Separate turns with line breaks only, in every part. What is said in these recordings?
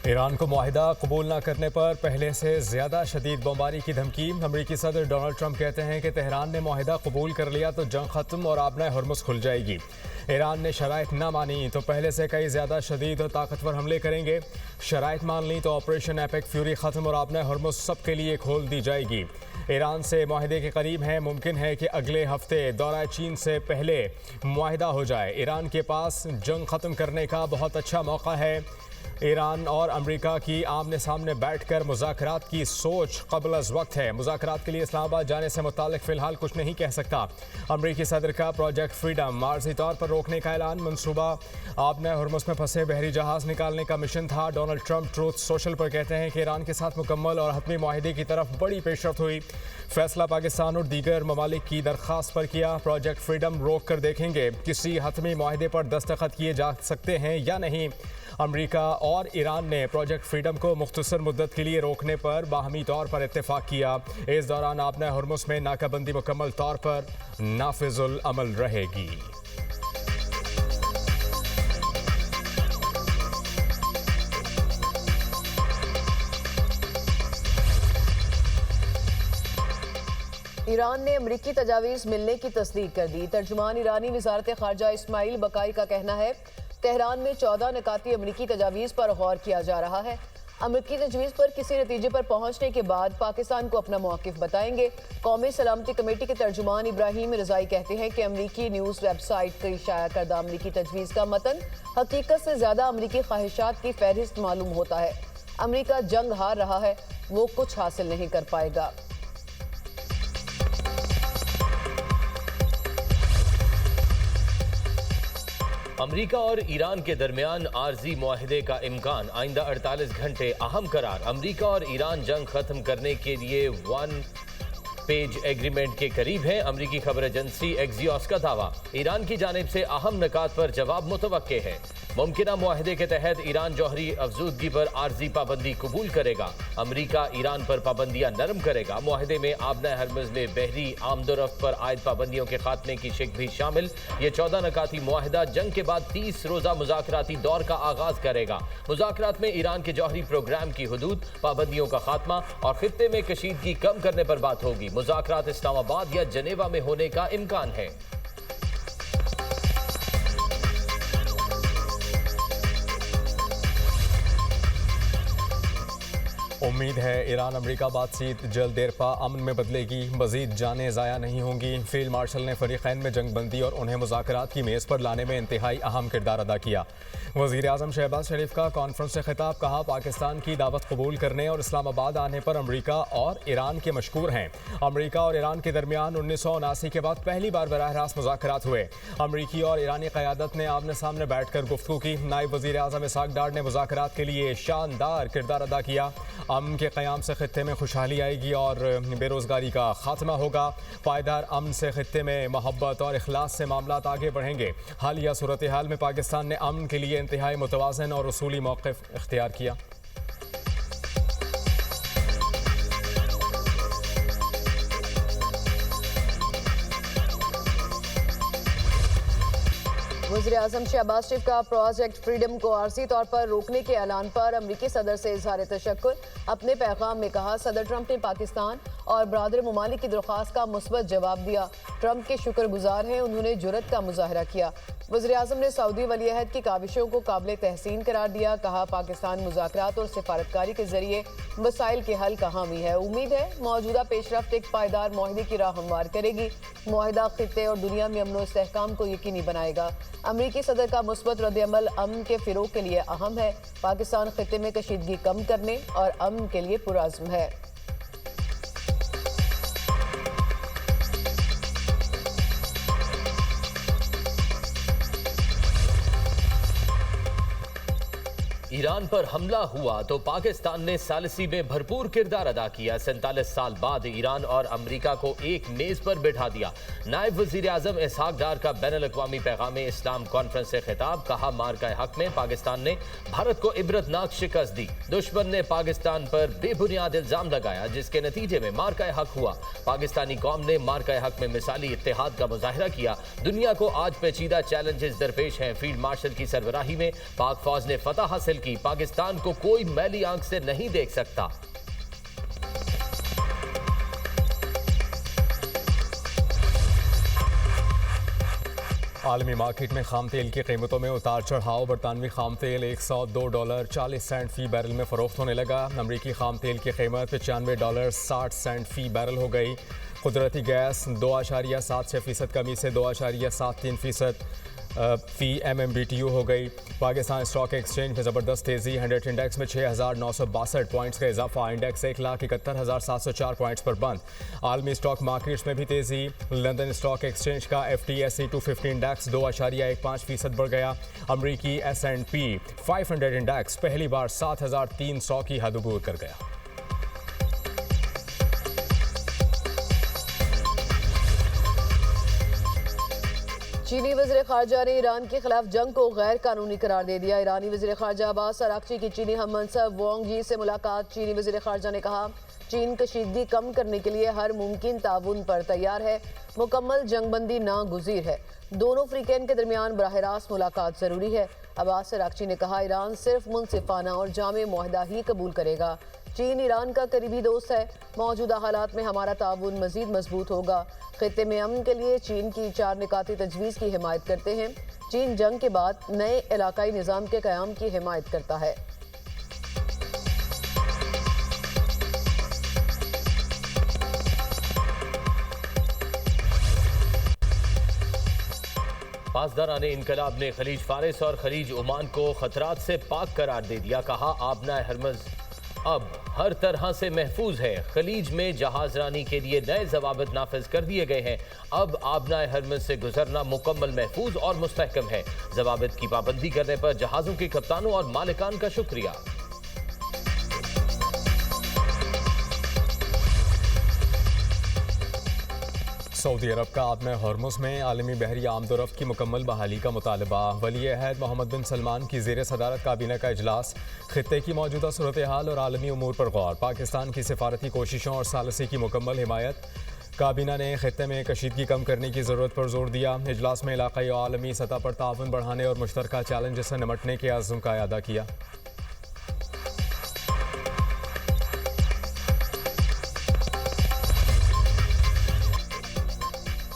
Iran को मुआहिदा कबूल न करने पर पहले से ज़्यादा शदीद बमबारी की धमकी। अमरीकी सदर डोनाल्ड ट्रंप कहते हैं कि तेहरान ने मुआहिदा कबूल कर लिया तो जंग ख़त्म और आबना हरमुज़ खुल जाएगी। ईरान ने शराइत न मानी तो पहले से कई ज़्यादा शदीद और ताकतवर हमले करेंगे। शराइत मान ली तो ऑपरेशन एपिक फ्यूरी ख़त्म और आबना हरमुज़ सबके लिए खोल दी जाएगी। ईरान से मुआहिदे के करीब हैं, मुमकिन है कि अगले हफ्ते दौरा चीन से पहले मुआहिदा हो जाए। ईरान के पास जंग ख़त्म करने का बहुत अच्छा मौका है। ईरान और अमेरिका की आमने सामने बैठकर मुज़ाकरात की सोच क़ब्ल अज़ वक्त है। मुज़ाकरात के लिए इस्लामाबाद जाने से मुताल्लिक़ फ़िलहाल कुछ नहीं कह सकता। अमरीकी सदर का प्रोजेक्ट फ्रीडम आर्जी तौर पर रोकने का ऐलान। मनसूबा आबना हरमुज़ में फंसे बहरी जहाज़ निकालने का मिशन था। डोनाल्ड ट्रंप ट्रूथ सोशल पर कहते हैं कि ईरान के साथ मुकम्मल और हतमी मुआहिदे की तरफ बड़ी पेशरफ्त हुई। फैसला पाकिस्तान और दीगर ममालिक की दरख्वास्त पर किया। प्रोजेक्ट फ्रीडम रोक कर देखेंगे किसी हतमी मुआहिदे पर दस्तखत किए जा सकते हैं या नहीं। अमेरिका और ईरान ने प्रोजेक्ट फ्रीडम को मुख्तसर मुद्दत के लिए रोकने पर बाहमी तौर पर इत्तेफाक किया। इस दौरान आबना हरमुज़ में नाकाबंदी मुकम्मल तौर पर नाफिजुल अमल रहेगी।
ईरान ने अमरीकी तजावीज़ मिलने की तस्दीक कर दी। तर्जुमान ईरानी वज़ारत ख़ारजा इस्माइल बकाई का कहना है तेहरान में 14 नकाती अमरीकी तजावीज़ पर गौर किया जा रहा है। अमरीकी तजवीज़ पर किसी नतीजे पर पहुंचने के बाद पाकिस्तान को अपना मौक़िफ़ बताएंगे। कौमी सलामती कमेटी के तर्जुमान इब्राहिम रज़ाई कहते हैं कि अमरीकी न्यूज़ वेबसाइट पर शाया करदा अमरीकी तजवीज़ का मतन हकीकत से ज़्यादा अमरीकी ख्वाहिशात की फहरिस्त मालूम होता है। अमरीका जंग हार रहा है, वो कुछ हासिल नहीं कर पाएगा।
अमरीका और ईरान के दरमियान आर्जी मुआहिदे का इम्कान। आइंदा 48 घंटे अहम करार। अमरीका और ईरान जंग खत्म करने के लिए 1 पेज एग्रीमेंट के करीब है। अमरीकी खबर एजेंसी एक्सियोस का दावा। ईरान की जानिब से अहम निकात पर जवाब मुतवक्के है। मुमकिना मुआहिदे के तहत ईरान जौहरी अफजूदगी पर आर्जी पाबंदी कबूल करेगा। अमरीका ईरान पर पाबंदियां नरम करेगा। मुआहिदे में आबना हरमुज़ में बहरी आमदोरफ्त पर आयद पाबंदियों के खात्मे की शिक भी शामिल। ये 14 नकाती मुआहिदा जंग के बाद 30 रोज़ा मुज़ाकराती दौर का आगाज करेगा। मुज़ाकरात में ईरान के जौहरी प्रोग्राम की हदूद, पाबंदियों का खात्मा और खित्ते में कशीदगी कम करने पर बात होगी। मुज़ाकरात इस्लामाबाद या जनेवा में होने का इम्कान है।
उम्मीद है ईरान अमेरिका बातचीत जल्द देर पा अमन में बदलेगी। मजीद जानें ज़ाया नहीं होंगी। फील्ड मार्शल ने फरीक़ैन में जंग बंदी और उन्हें मुज़ाकरात की मेज़ पर लाने में इंतहाई अहम किरदार अदा किया। वज़ीर आज़म शहबाज शरीफ का कॉन्फ्रेंस से खिताब। कहा पाकिस्तान की दावत कबूल करने और इस्लामाबाद आने पर अमरीका और ईरान के मशकूर हैं। अमरीका और ईरान के दरमियान 1979 के बाद पहली बार बराह रास्त मुज़ाकरात हुए। अमरीकी और ईरानी क़यादत ने आमने सामने बैठ कर गुफ्तगू की। नायब वज़ीर आज़म इसहाक डार ने मुज़ाकरात के लिए शानदार किरदार अदा किया। अमन के क़याम से खित्ते में खुशहाली आएगी और बेरोज़गारी का खात्मा होगा। पायदार अमन से खित्ते में मोहब्बत और इखलास से मामलात आगे बढ़ेंगे। हालिया सूरत हाल में पाकिस्तान ने अमन के लिए इंतहाई मुतवाज़न और उसूली मौक़िफ़ इख्तियार किया।
वज़ीर आज़म शहबाज शरीफ का प्रोजेक्ट फ्रीडम को आर्जी तौर पर रोकने के ऐलान पर अमरीकी सदर से इजहार तशक्कुर। अपने पैगाम में कहा सदर ट्रंप ने पाकिस्तान और बरादर ममालिक की दरख्वास्त का मुस्बत जवाब दिया। ट्रंप के शुक्रगुजार हैं, उन्होंने जुर्रत का मुजाहरा किया। वज़ीर आज़म ने सऊदी वली अहद की काविशों को काबिल तहसीन करार दिया। कहा पाकिस्तान मुज़ाकरात और सिफारतकारी के जरिए मसाइल के हल का हामी है। उम्मीद है मौजूदा पेशरफ्त एक पायदार मुआहिदे की राह हमवार करेगी। मुआहिदा खित्ते और दुनिया में अमन व इस्तेहकाम को यकीनी बनाएगा। अमरीकी सदर का मुस्बत रद्द-ए-अमल अमन के फ़िरोग के लिए अहम है। पाकिस्तान खित्ते में कशीदगी कम करने और अमन के लिए पुरअज़्म है।
ईरान पर हमला हुआ तो पाकिस्तान ने सालिसी में भरपूर किरदार अदा किया। 47 साल बाद ईरान और अमरीका को एक मेज पर बैठा दिया। नायब वजीर आजम इसहाक डार का बैनुल-अक़वामी पैगाम इस्लाम कॉन्फ्रेंस से खिताब। कहा मार्का हक में पाकिस्तान ने भारत को इबरतनाक शिकस्त दी। दुश्मन ने पाकिस्तान पर बेबुनियाद इल्जाम लगाया जिसके नतीजे में मार्का हक हुआ। पाकिस्तानी कौम ने मार्का हक में मिसाली इत्तेहाद का मुजाहिरा किया। दुनिया को आज पेचीदा चैलेंजेस दरपेश हैं। फील्ड मार्शल की सरबराही में पाक फौज ने फतह हासिल की। पाकिस्तान को कोई मैली आंख से नहीं देख सकता।
आलमी मार्केट में खाम तेल की कीमतों में उतार चढ़ाव। बरतानवी खाम तेल $102.40 फी बैरल में फरोख्त होने लगा। अमरीकी खाम तेल की कीमत $95.60 फी बैरल हो गई। कुदरती गैस 2.76% कमी से 2.73% फी MMBTU हो गई। पाकिस्तान स्टॉक एक्सचेंज में ज़बरदस्त तेज़ी। 100 इंडेक्स में 6,962 पॉइंट्स का इजाफा। इंडेक्स 1,71,704 पॉइंट्स पर बंद। आलमी स्टॉक मार्केट्स में भी तेज़ी। लंदन स्टॉक एक्सचेंज का FTSE 250 इंडेक्स 2.15% बढ़ गया। अमरीकी S&P 500 इंडेक्स पहली बार 7,300 की हद अबूर कर गया।
चीनी वज़ीर ख़ारजा ने ईरान के खिलाफ जंग को गैर कानूनी करार दे दिया। ईरानी वज़ीर ख़ारजा अब्बास अराग़ची की चीनी हम मनसब वांग यी से मुलाकात। चीनी वज़ीर ख़ारजा ने कहा, चीन कशीदगी कम करने के लिए हर मुमकिन ताउन पर तैयार है। मुकम्मल जंगबंदी नागुज़ीर है। दोनों फ़रीक़ैन के दरमियान बराह रास्त मुलाकात ज़रूरी है। अब्बास अराग़ची ने कहा, ईरान सिर्फ मुनसिफ़ाना और जामे मुआहदा ही कबूल करेगा। चीन ईरान का करीबी दोस्त है। मौजूदा हालात में हमारा ताउन मज़ीद मजबूत होगा। खित्ते में अमन के लिए चीन की 4 निकाती तजवीज़ की हिमायत करते हैं। चीन जंग के बाद नए इलाकाई निज़ाम के क़याम की हिमायत करता है।
पासदारान इनकलाब ने खलीज फारिस और खलीज ओमान को खतरात से पाक करार दे दिया। कहा, आबना हरमज़ अब हर तरह से महफूज है। खलीज में जहाजरानी के लिए नए जवाबित नाफिज कर दिए गए हैं। अब आबना हरमज़ से गुजरना मुकम्मल महफूज और मुस्तहकम है। जवाबित की पाबंदी करने पर जहाज़ों के कप्तानों और मालिकान का शुक्रिया।
सऊदी अरब का आबना हॉर्मुज़ में आलमी बहरी आमदोरफ्त की मुकम्मल बहाली का मुतालबा। वली अहद मोहम्मद बिन सलमान की ज़ेर सदारत काबीना का इजलास। खित्ते की मौजूदा सूरत हाल और आलमी उमूर पर गौर। पाकिस्तान की सिफारती कोशिशों और सालसी की मुकम्मल हिमायत। काबीना ने खित्ते में कशीदगी कम करने की ज़रूरत पर जोर दिया। इजलास में इलाक़ाई और आलमी सतह पर ताउन बढ़ाने और मुश्तरका चैलेंज से निपटने के अज़्म का अदा किया।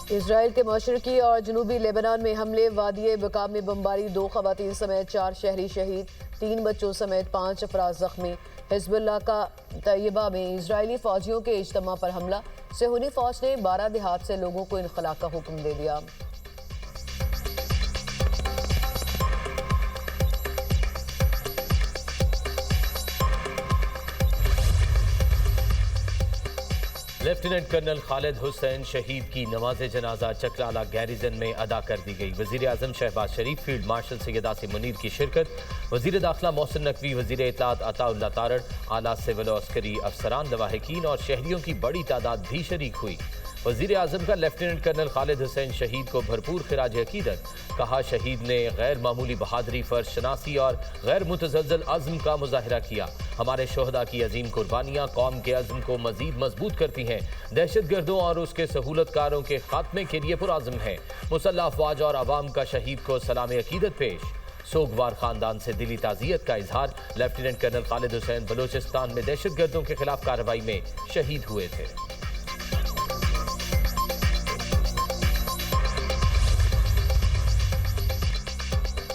इजराइल के मशरकी और जनूबी लेबनान में हमले। वादी बकाब में बमबारी। 2 ख़वातीन समेत 4 शहरी शहीद। 3 बच्चों समेत 5 अफराद जख्मी। हिज़्बुल्लाह का तैयबा में इजरायली फ़ौजियों के इज्तिमा पर हमला। सेहूनी फ़ौज ने 12 देहात से लोगों को इनखला का हुक्म दे दिया।
लेफ्टिनेंट कर्नल खालिद हुसैन शहीद की नमाज जनाजा चकराला गैरिजन में अदा कर दी गई। वज़ीर आज़म शहबाज शरीफ, फील्ड मार्शल सैयद आसिम मुनीर की शिरकत। वज़ीर दाखिला मोहसिन नकवी, वज़ीर इत्तलात अताउल्लाह तारड़, आला सिविल और अस्करी अफसरान, लवाहिकीन और शहरियों की बड़ी तादाद भी शरीक हुई। वज़ीर आज़म का लेफ्टिनेंट कर्नल खालिद हुसैन शहीद को भरपूर खिराज अकीदत। कहा, शहीद ने गैर मामूली बहादरी, फर्ज शनासी और गैर मुतज़लज़ल अज़्म का मुजाहिरा किया। हमारे शोहदा की अजीम कुर्बानियाँ कौम के अज़्म को मज़ीद मजबूत करती हैं। दहशत गर्दों और उसके सहूलतकारों के खात्मे के लिए पुरअज़्म है। मुसल्लह अफवाज और आवाम का शहीद को सलाम अकीदत पेश। सोगवार खानदान से दिली ताज़ियत का इजहार। लेफ्टिनेंट कर्नल खालिद हुसैन बलोचिस्तान में दहशत गर्दों के खिलाफ कार्रवाई में शहीद हुए थे।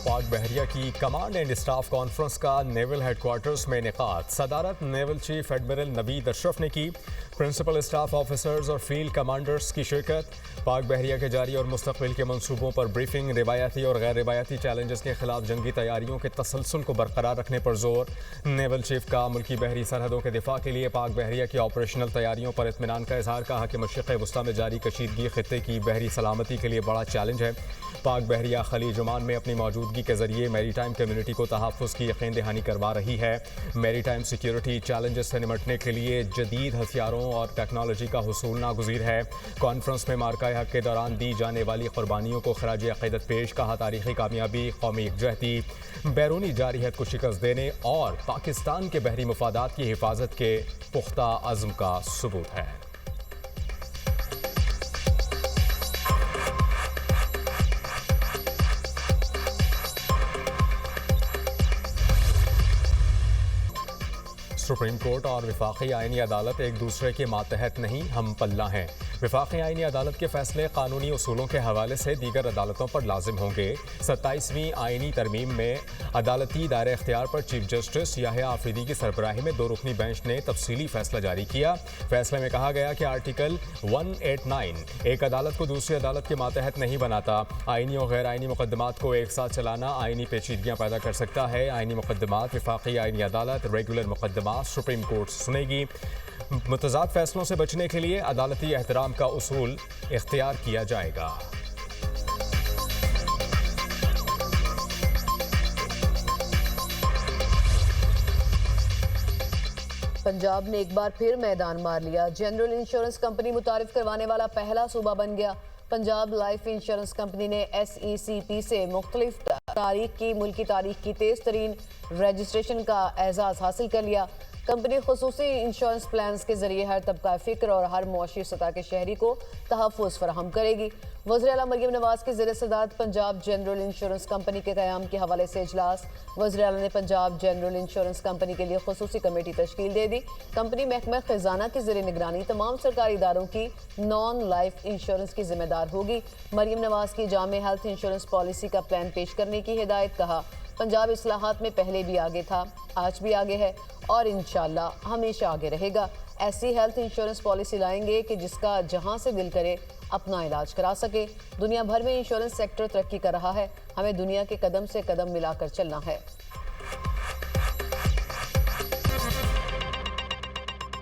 पाक बहरिया की कमांड एंड स्टाफ कॉन्फ्रेंस का नेवल हेडक्वार्टर्स में इनेकाद। सदारत naval chief admiral Naveed Ashraf ने की। प्रिंसिपल स्टाफ ऑफिसर्स और फील्ड कमांडर्स की शिरकत। पाक बहरिया के जारी और मुस्तकबिल के मंसूबों पर ब्रीफिंग। रिवायती और गैर रिवायती चैलेंजेस के खिलाफ जंगी तैयारियों के तसलसल को बरकरार रखने पर जोर। नेवल चीफ का मुल्की बहरी सरहदों के दिफा के लिए पाक बहरिया की ऑपरेशनल तैयारियों पर इत्मीनान का इजहार। कहा कि मशरिक़ वस्ता में जारी कशीदगी खित्ते की बहरी सलामती के लिए बड़ा चैलेंज है। पाक बहरिया खलीज ओमान में अपनी मौजूदगी के जरिए मैरी टाइम कम्यूनिटी को तहफ़्फ़ुज़ की यकीन दहानी करवा रही है। मैरी टाइम सिक्योरिटी चैलेंजेस से निपटने के लिए जदीद हथियारों और टेक्नोलॉजी का हुसूल नागुज़ीर है। कॉन्फ्रेंस में मार्का हक़ के दौरान दी जाने वाली कुर्बानियों को खराज अक़ीदत पेश। कहा, तारीख़ी कामयाबी कौमी यकजहती, बैरूनी जारियत को शिकस्त देने और पाकिस्तान के बहरी मफादात की हिफाजत के पुख्ता अज़्म का सबूत है। सुप्रीम कोर्ट और विफाकी आईनी अदालत एक दूसरे के मातहत नहीं, हम पल्ला हैं। विफाकी आईनी अदालत के फैसले कानूनी उसूलों के हवाले से दीगर अदालतों पर लाजिम होंगे। 27वीं आईनी तरमीम में अदालती दायरे इख्तियार पर चीफ जस्टिस याहिया आफरीदी की सरबराही में 2 रुकनी बेंच ने तफसीली फैसला जारी किया। फैसले में कहा गया कि आर्टिकल 189 एक अदालत को दूसरी अदालत के मातहत नहीं बनाता। आईनी और गैर आईनी मुकदमात को एक साथ चलाना आईनी पेचीदगियाँ पैदा कर सकता है। आईनी मुकदमात विफाकी आईनी अदालत, रेगुलर मुकदमात सुप्रीम कोर्ट सुनेगी। मुतज़ाद फैसलों से बचने के लिए अदालती एहतराम का उसूल इख्तियार किया जाएगा।
पंजाब ने एक बार फिर मैदान मार लिया। जनरल इंश्योरेंस कंपनी मुतारिफ करवाने वाला पहला सूबा बन गया। पंजाब लाइफ इंश्योरेंस कंपनी ने SECP से मुख्तलिफ तारीख की मुल्की तारीख की तेज़ तरीन रजिस्ट्रेशन का एजाज़ हासिल कर लिया। कंपनी खुसूसी इंश्योरेंस प्लान्स के जरिए हर तबका फ़िक्र और हर मुआशी सतह के शहरी को तहफ़्फ़ुज़ फराहम करेगी। वज़ीर आला मरियम नवाज़ की ज़ेर सदारत पंजाब जनरल इंश्योरेंस कंपनी के क़याम के हवाले से इजलास। वज़ीर आला ने पंजाब जनरल इंश्योरेंस कंपनी के लिए खुसूसी कमेटी तश्कील दे दी। कंपनी महकमा ख़जाना की ज़ेर निगरानी तमाम सरकारी इदारों की नॉन लाइफ इंश्योरेंस की जिम्मेदार होगी। मरियम नवाज़ की जामे हेल्थ इंश्योरेंस पॉलिसी का प्लान पेश करने की हिदायत। कहा, पंजाब इस्लाहात में पहले भी आगे था, आज भी आगे है और इंशाअल्लाह हमेशा आगे रहेगा। ऐसी हेल्थ इंश्योरेंस पॉलिसी लाएंगे कि जिसका जहां से दिल करे अपना इलाज करा सके। दुनिया भर में इंश्योरेंस सेक्टर तरक्की कर रहा है, हमें दुनिया के कदम से कदम मिलाकर चलना है।